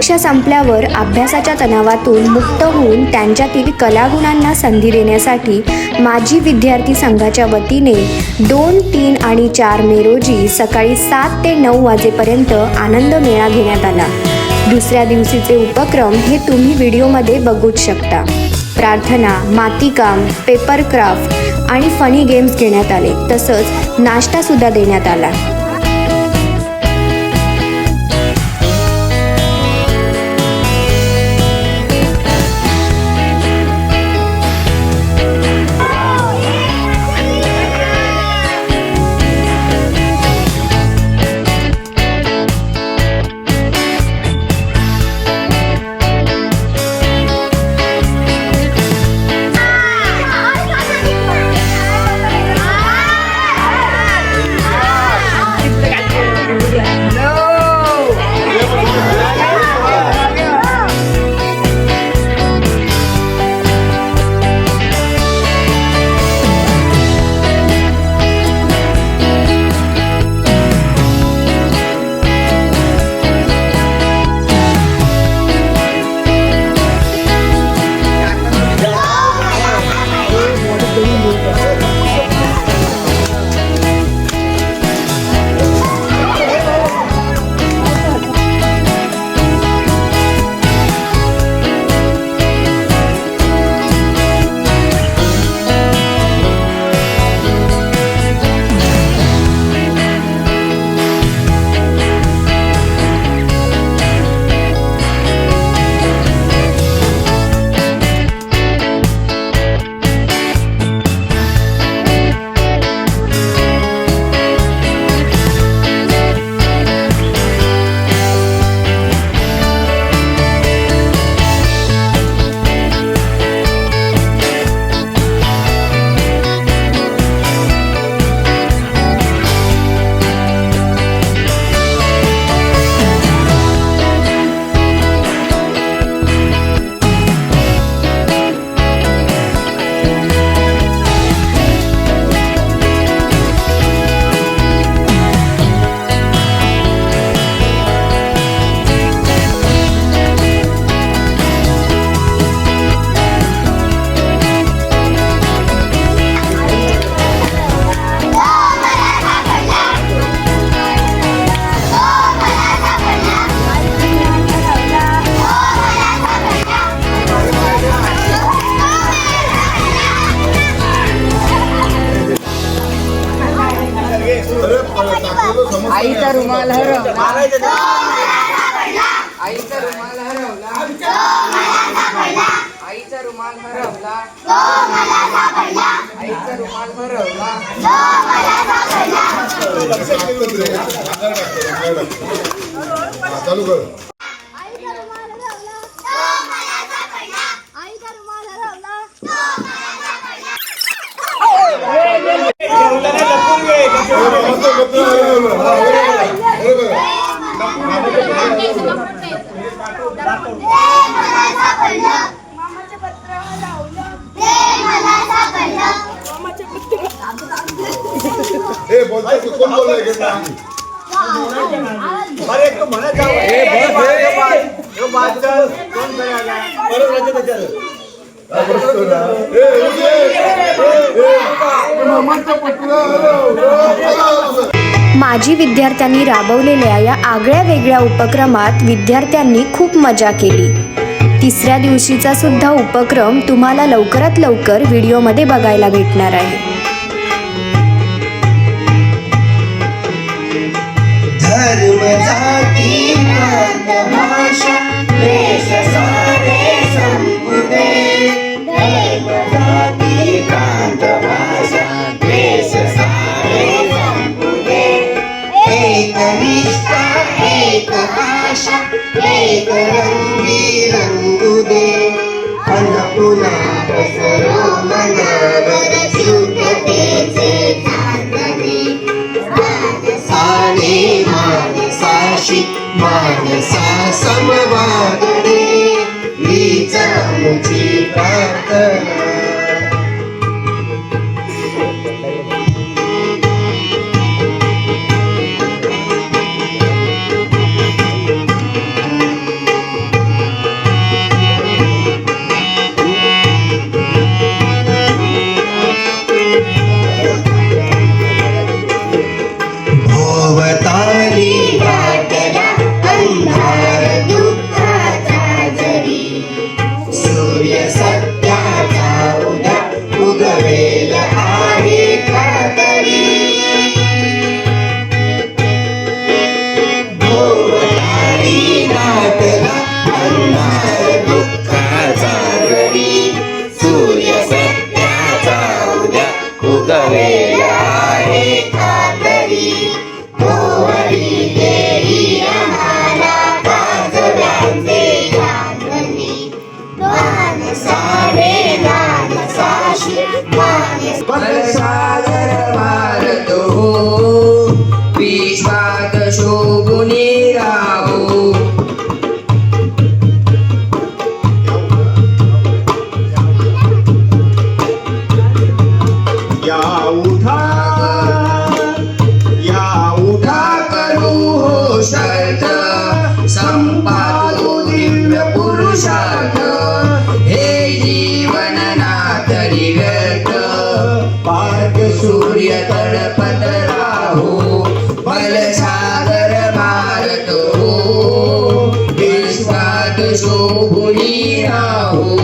परीक्षा संपल्यावर अभ्यासाच्या तणावातून मुक्त होऊन त्यांच्यातील कलागुणांना संधी देण्यासाठी माजी विद्यार्थी संघाच्या वतीने 2, 3 आणि 4 मे रोजी सकाळी 7 ते 9 वाजेपर्यंत आनंद मेळा घेण्यात आला। दुसऱ्या दिवशीचे उपक्रम हे तुम्ही व्हिडिओमध्ये बघूच शकता। प्रार्थना, मातीकाम, पेपर क्राफ्ट आणि फनी गेम्स घेण्यात आले, तसंच नाश्तासुद्धा देण्यात आला। आईचा रुमाल हरवला, आईचा रुमाल हरवला, आईचा रुमाल हरवला, आईचा रुमाल हरवला। चालू कर। कोण बोललाय अरे तो म्हणत जाऊ माजी विद्यार्थ्यांनी राबवलेल्या या आगळ्या वेगळ्या उपक्रमात विद्यार्थ्यांनी खूप मजा केली। तिसऱ्या दिवशीचा सुद्धा उपक्रम तुम्हाला लवकरात लवकर व्हिडिओमध्ये बघायला भेटणार आहे। धर्म जाती भाषा वेश सारे संबुदे, धर्म जाती भाषा वेश सारे संबुदे, एक निष्ठा एक आशा एक रंगी रंगुदे, अन्नपूर्णा पसरो मनावर शुद्धतेचे चांदणे, साने मानसाशी मानसा समवागणे, हीच आमची प्रार्थना। पुरुषार्थ हे जीवन नातरी व्यर्थ पार्थ सूर्य तळपत राहो बलसागर भारत हो विश्वात शोभुनी राहो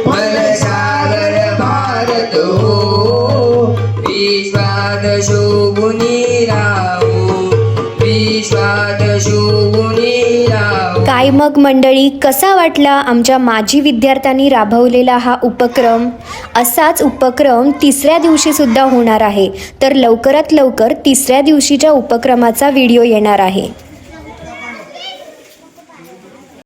बलसागर भारत हो विश्वात शोभुनी राहो विश्वात शोभुनी राहो. काय मग मंडळी, कसा वाटला आमच्या माजी विद्यार्थ्यांनी राबवलेला हा उपक्रम? असाच उपक्रम तिसऱ्या दिवशी सुद्धा होणार आहे, तर लवकरात लवकर तिसऱ्या दिवशीच्या उपक्रमाचा व्हिडिओ येणार आहे.